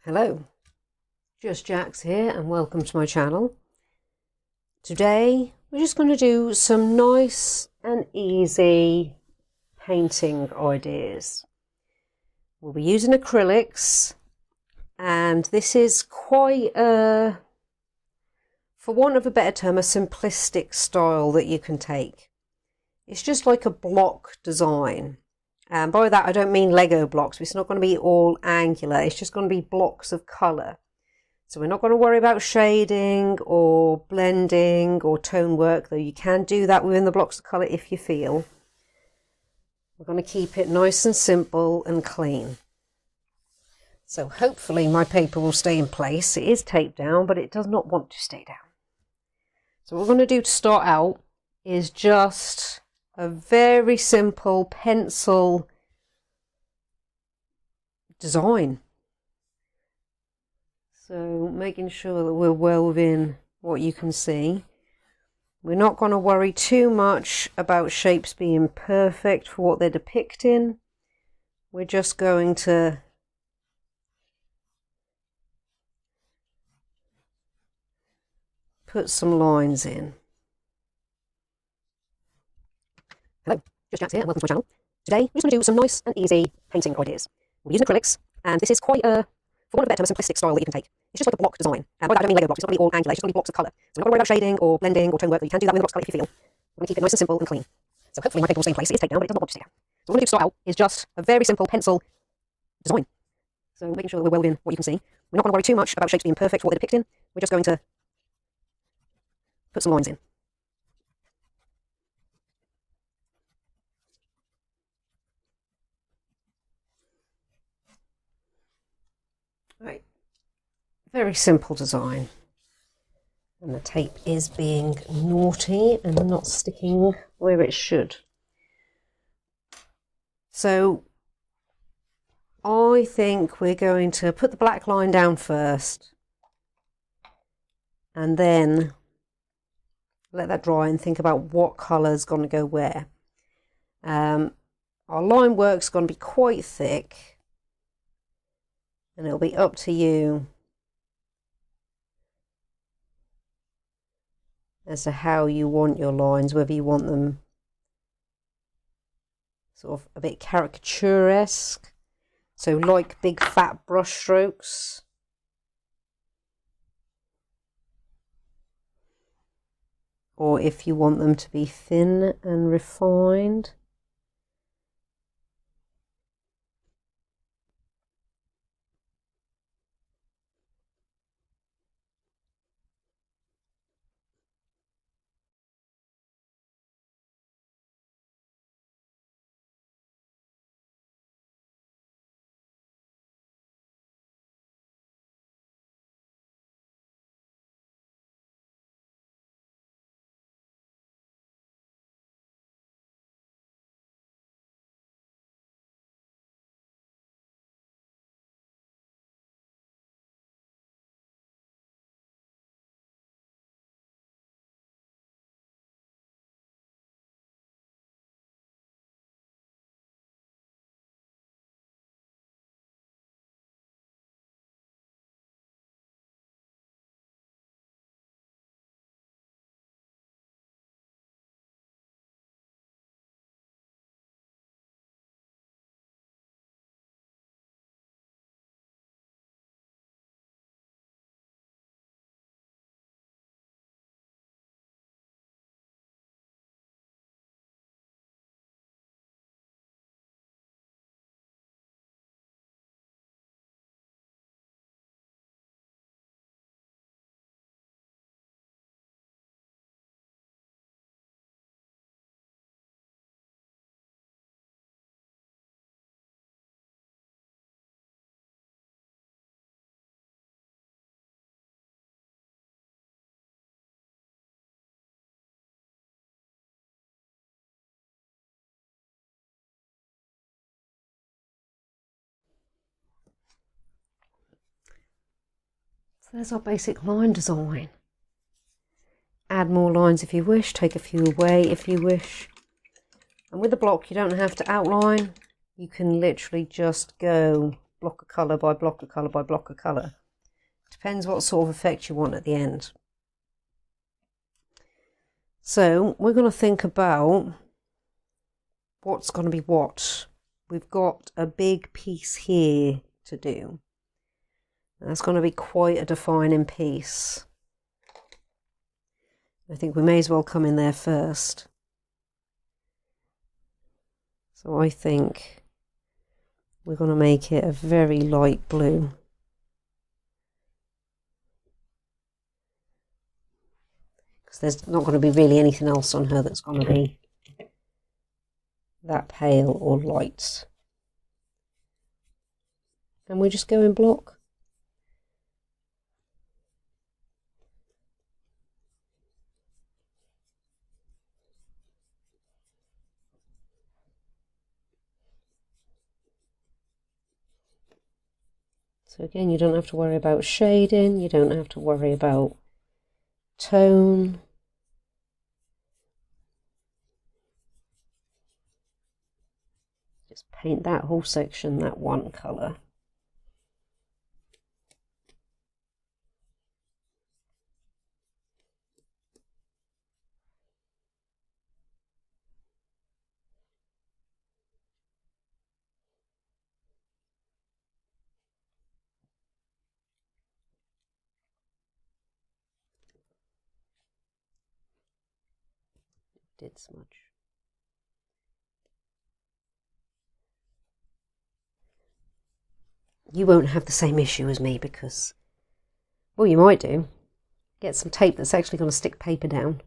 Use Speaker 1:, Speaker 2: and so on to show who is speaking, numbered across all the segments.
Speaker 1: Hello, Just Jax here and welcome to my channel. Today we're just going to do some nice and easy painting ideas. We'll be using acrylics, and this is quite a, for want of a better term, a simplistic style that you can take. It's just like a block design. And by that I don't mean Lego blocks. It's not going to be all angular. It's just going to be blocks of colour. So we're not going to worry about shading or blending or tone work, though you can do that within the blocks of colour if you feel. We're going to keep it nice and simple and clean. So hopefully my paper will stay in place. It is taped down, but it does not want to stay down. So what we're going to do to start out is just a very simple pencil design. So making sure that we're well within what you can see. We're not going to worry too much about shapes being perfect for what they're depicting. We're just going to put some lines in. Hello, Just Jax here and welcome to my channel. Today we're just going to do some nice and easy painting ideas. We're using acrylics, and this is quite a, for want of a better term, a simplistic style that you can take. It's just like a block design. And by that I don't mean Lego blocks. It's not going to be all angular. It's just going to be blocks of colour. So we're not going to worry about shading or blending or tone work. You can do that with the blocks of colour if you feel. We're going to keep it nice and simple and clean. So hopefully my paper will stay in place. It is taped down, but it does not want to stay down. So what we're going to do to start out is just a very simple pencil design. So making sure that we're well within what you can see. We're not going to worry too much about shapes being perfect for what they're depicting. We're just going to put some lines in. Right, very simple design, and the tape is being naughty and not sticking where it should. So I think we're going to put the black line down first and then let that dry and think about what colour is going to go where. Our line work's going to be quite thick, and it'll be up to you as to how you want your lines, whether you want them sort of a bit caricature-esque, so like big fat brush strokes, or if you want them to be thin and refined. So there's our basic line design. Add more lines if you wish, take a few away if you wish. And with the block you don't have to outline, you can literally just go block of colour by block of colour by block of colour. Depends what sort of effect you want at the end. So we're going to think about what's going to be what. We've got a big piece here to do. That's going to be quite a defining piece. I think we may as well come in there first. So I think we're going to make it a very light blue. Because there's not going to be really anything else on her that's going to be that pale or light. And we just go in block. So again, you don't have to worry about shading, you don't have to worry about tone. Just paint that whole section that one colour. Did smudge. You won't have the same issue as me because, well, you might do. Get some tape that's actually going to stick paper down.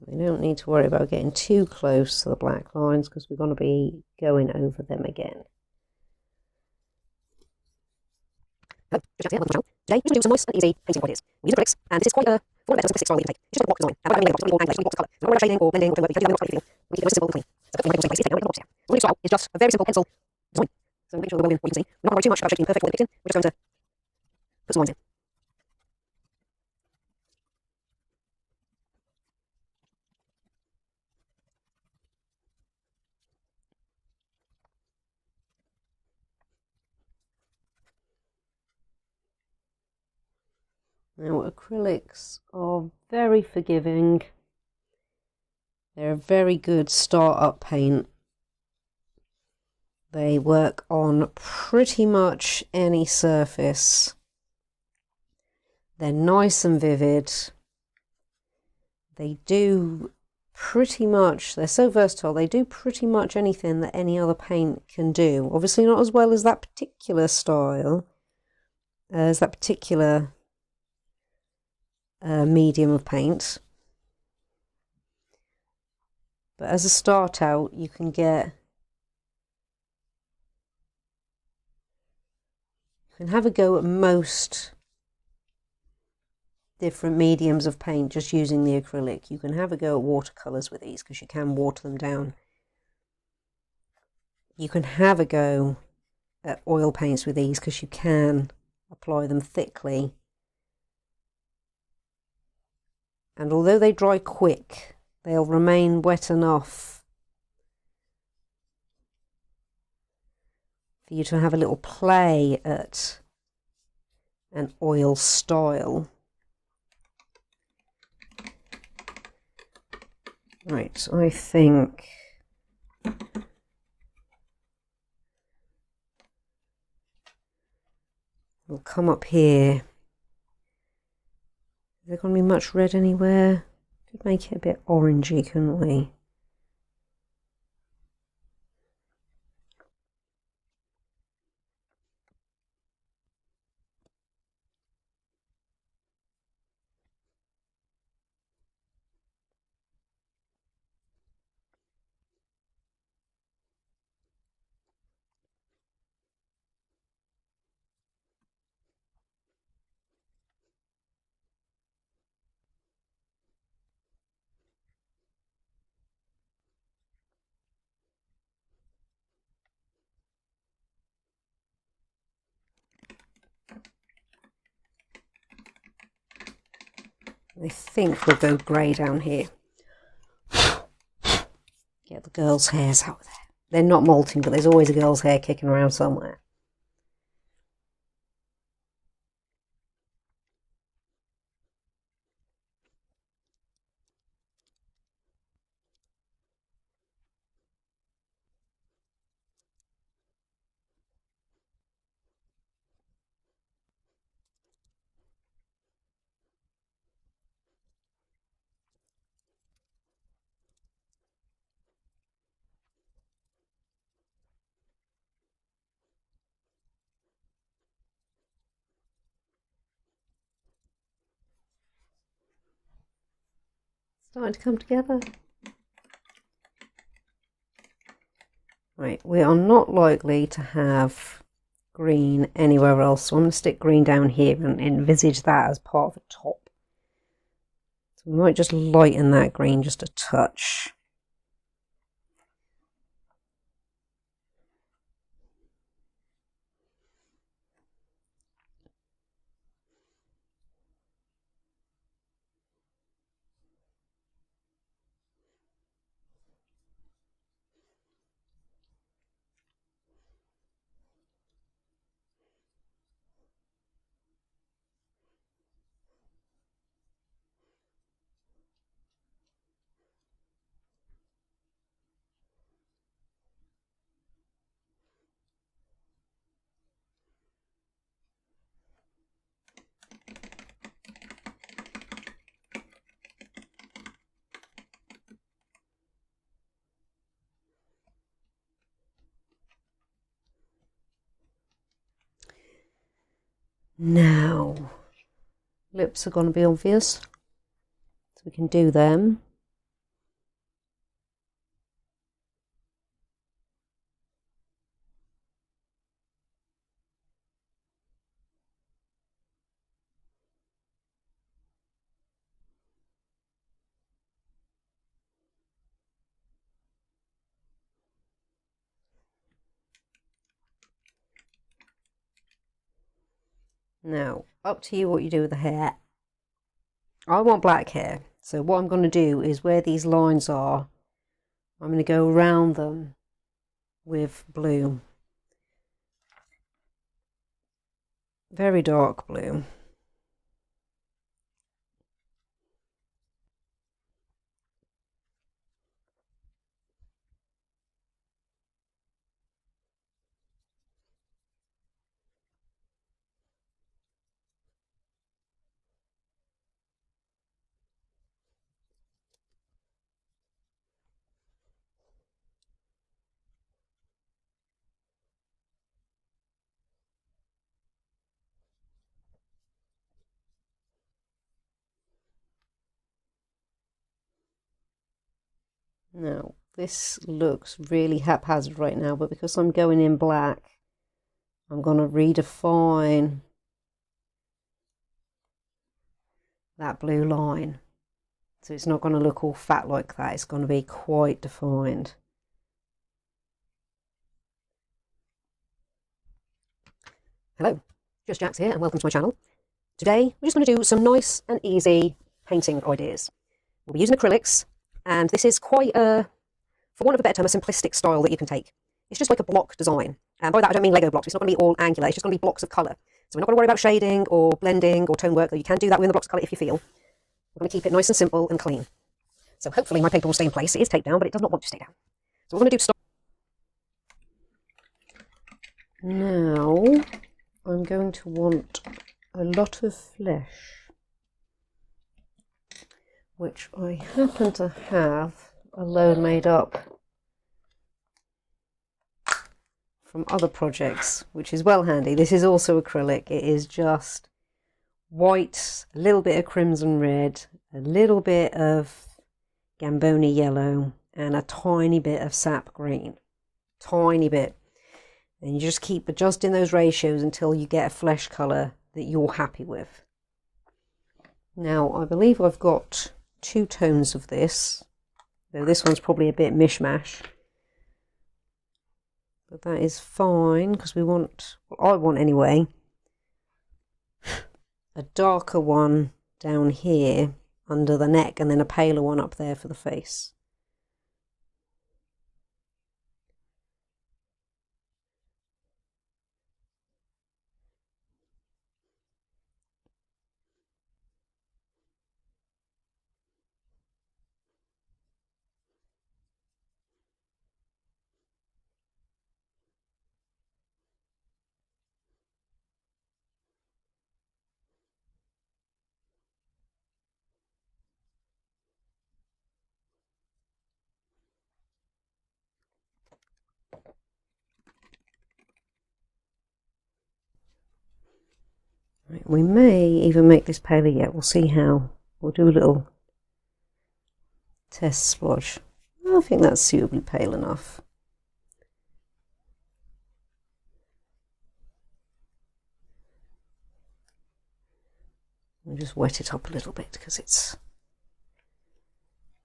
Speaker 1: We don't need to worry about getting too close to the black lines because we're going to be going over them again. Hello, Today we're going to do some nice and easy painting ideas. We use acrylics, and this is quite a full of simplistic style we can take. It's just a block design. And I don't mean like all angles, colour. So not shading or blending or doing work, you can do we keep it nice, simple and clean. So put the paint on here. The style is just a very simple pencil design. So make sure we're well in what you can see. We're not worried too much about shaping perfect what we're picking. We're just going to put some lines in. Now, acrylics are very forgiving. They're a very good start-up paint. They work on pretty much any surface. They're nice and vivid. They do pretty much, they're so versatile, they do pretty much anything that any other paint can do. Obviously not as well as that particular style, as that particular medium of paint. But as a start out, you can have a go at most different mediums of paint just using the acrylic. You can have a go at watercolours with these because you can water them down. You can have a go at oil paints with these because you can apply them thickly. And although they dry quick, they'll remain wet enough for you to have a little play at an oil style. Right, I think we'll come up here. Is there going to be much red anywhere? Could make it a bit orangey, couldn't we? I think we'll go grey down here. Get the girls' hairs out there. They're not molting, but there's always a girl's hair kicking around somewhere. Starting to come together. Right, we are not likely to have green anywhere else, so I'm going to stick green down here and envisage that as part of the top. So we might just lighten that green just a touch. Now, lips are going to be obvious, so we can do them. Now, up to you what you do with the hair. I want black hair, so what I'm going to do is where these lines are, I'm going to go around them with blue. Very dark blue. Now, this looks really haphazard right now, but because I'm going in black, I'm going to redefine that blue line. So it's not going to look all fat like that, it's going to be quite defined. Hello, Just Jax here and welcome to my channel. Today we're just going to do some nice and easy painting ideas. We'll be using acrylics, and this is quite a, for want of a better term, a simplistic style that you can take. It's just like a block design, and by that I don't mean Lego blocks. It's not going to be all angular, it's just going to be blocks of colour. So we're not going to worry about shading or blending or tone work, though you can do that within the blocks of colour if you feel. We're going to keep it nice and simple and clean. So hopefully my paper will stay in place. It is taped down, but it does not want to stay down. So we're going to do now, I'm going to want a lot of flesh, which I happen to have a load made up from other projects, which is well handy. This is also acrylic. It is just white, a little bit of crimson red, a little bit of Gamboni yellow, and a tiny bit of sap green. Tiny bit. And you just keep adjusting those ratios until you get a flesh colour that you're happy with. Now, I believe I've got 2 tones of this, though this one's probably a bit mishmash. But that is fine, because we want, well, I want anyway, a darker one down here under the neck and then a paler one up there for the face. Right, we may even make this paler yet. We'll see how. We'll do a little test splodge. I think that's suitably pale enough. We'll just wet it up a little bit because it's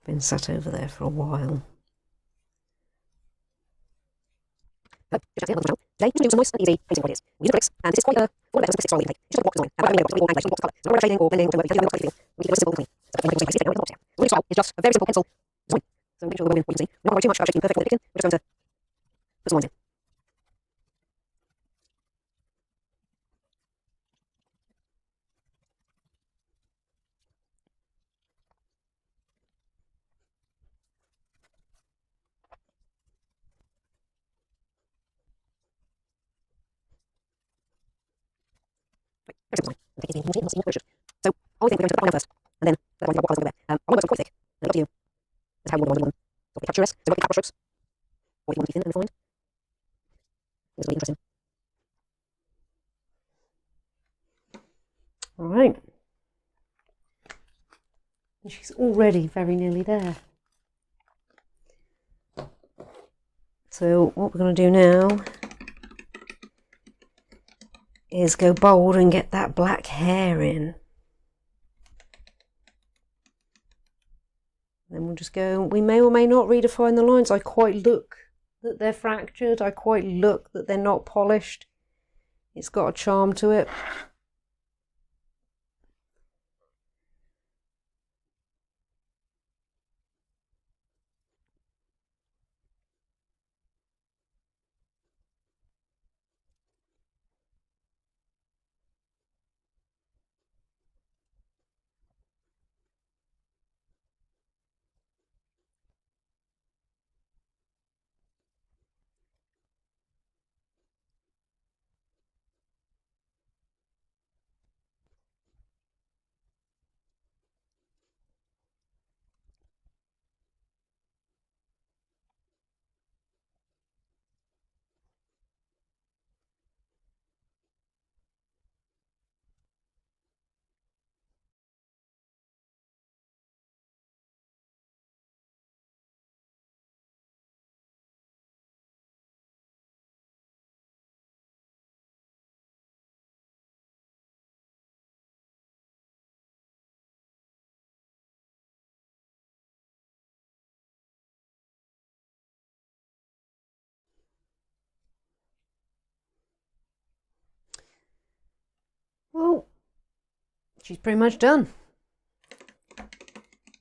Speaker 1: been sat over there for a while. Today we're going to do some nice and easy painting ideas. We use acrylics, and this is quite a all about style you paint. You just have a block design, and whatever you know, what design, what colour. So no shading or blending or anything, we keep it simple and clean. So the style is just a very simple pencil design. So make sure we're what you can see. We're not worry too much about shaping perfectly picking. We're just going to put some lines in. Right, very simple design. And take it easy, so I think we're going to put that one down first, and then the one you've got what colours going there. I want those quite thick, and it's up to you. That's how you want them. So we cut strokes, so we cut strokes. Or you want to be thin and refined. This will be interesting. Alright. And she's already very nearly there. So what we're going to do now is go bold and get that black hair in. Then we'll just go, we may or may not redefine the lines. I quite look that they're fractured. I quite look that they're not polished. It's got a charm to it. Well, she's pretty much done.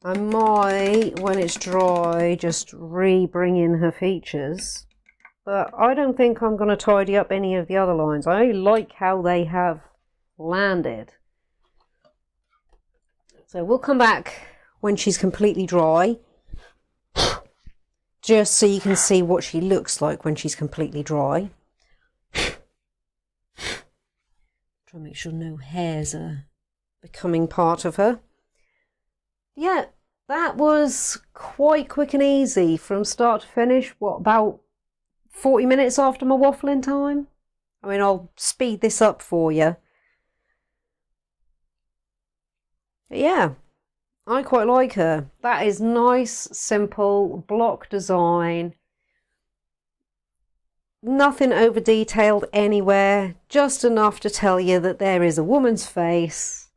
Speaker 1: I might, when it's dry, just re-bring in her features. But I don't think I'm going to tidy up any of the other lines. I like how they have landed. So we'll come back when she's completely dry. Just so you can see what she looks like when she's completely dry. Try and make sure no hairs are becoming part of her. Yeah, that was quite quick and easy from start to finish. What, about 40 minutes after my waffling time? I mean, I'll speed this up for you. But yeah, I quite like her. That is nice, simple block design. Nothing over detailed anywhere, just enough to tell you that there is a woman's face.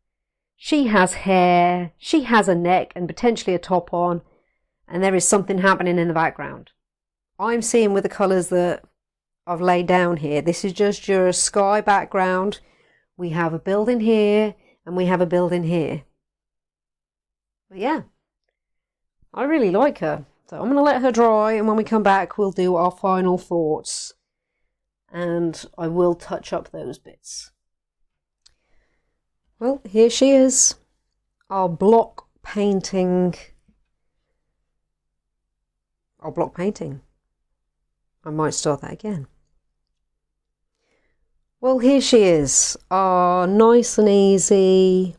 Speaker 1: She has hair, she has a neck and potentially a top on, and there is something happening in the background. I'm seeing with the colours that I've laid down here, this is just your sky background. We have a building here and we have a building here. But yeah, I really like her. So I'm going to let her dry, and when we come back we'll do our final thoughts. And I will touch up those bits. Well, here she is. Our block painting. Our block painting. I might start that again. Well, here she is. Our nice and easy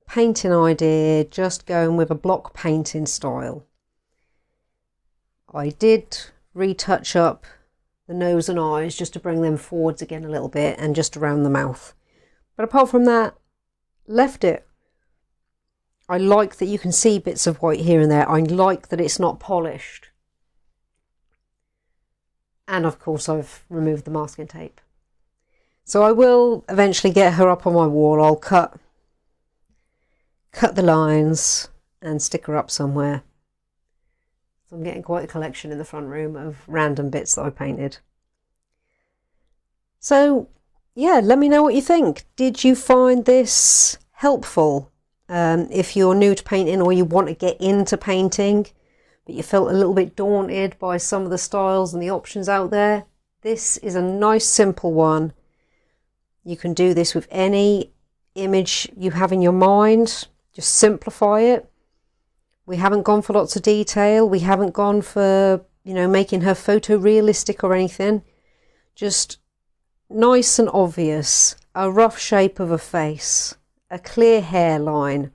Speaker 1: painting idea, just going with a block painting style. I did retouch up the nose and eyes just to bring them forwards again a little bit, and just around the mouth. But apart from that, left it. I like that you can see bits of white here and there. I like that it's not polished. And of course I've removed the masking tape. So I will eventually get her up on my wall. I'll cut the lines and stick her up somewhere. So I'm getting quite a collection in the front room of random bits that I painted. So yeah, let me know what you think. Did you find this helpful? If you're new to painting, or you want to get into painting, but you felt a little bit daunted by some of the styles and the options out there, this is a nice simple one. You can do this with any image you have in your mind. Just simplify it. We haven't gone for lots of detail. We haven't gone for, you know, making her photorealistic or anything. Just nice and obvious. A rough shape of a face. A clear hairline.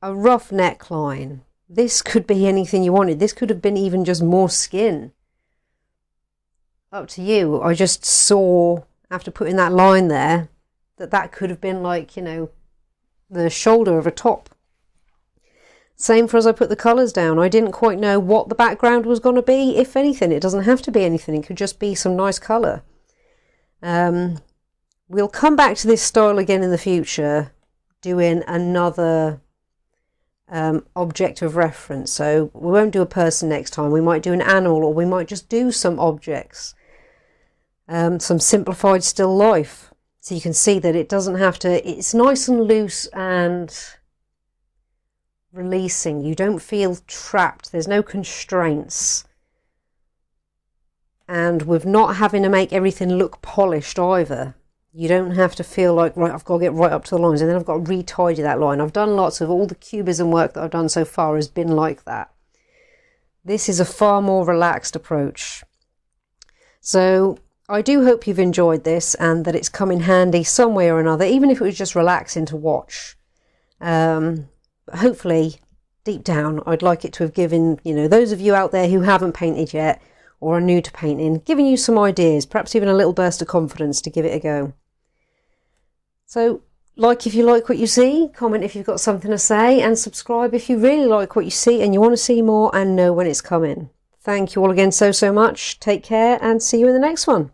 Speaker 1: A rough neckline. This could be anything you wanted. This could have been even just more skin. Up to you. I just saw, after putting that line there, that could have been like, you know, the shoulder of a top. Same for as I put the colours down. I didn't quite know what the background was going to be. If anything, it doesn't have to be anything. It could just be some nice colour. We'll come back to this style again in the future, doing another object of reference. So we won't do a person next time. We might do an animal, or we might just do some objects. Some simplified still life. So you can see that it doesn't have to, it's nice and loose and releasing. You don't feel trapped. There's no constraints. And with not having to make everything look polished either, you don't have to feel like, right, I've got to get right up to the lines and then I've got to retidy that line. I've done lots of, all the cubism work that I've done so far has been like that. This is a far more relaxed approach. So I do hope you've enjoyed this, and that it's come in handy some way or another, even if it was just relaxing to watch. Hopefully, deep down, I'd like it to have given, you know, those of you out there who haven't painted yet or are new to painting, giving you some ideas, perhaps even a little burst of confidence to give it a go. So, like if you like what you see, comment if you've got something to say, and subscribe if you really like what you see and you want to see more and know when it's coming. Thank you all again so much. Take care and see you in the next one.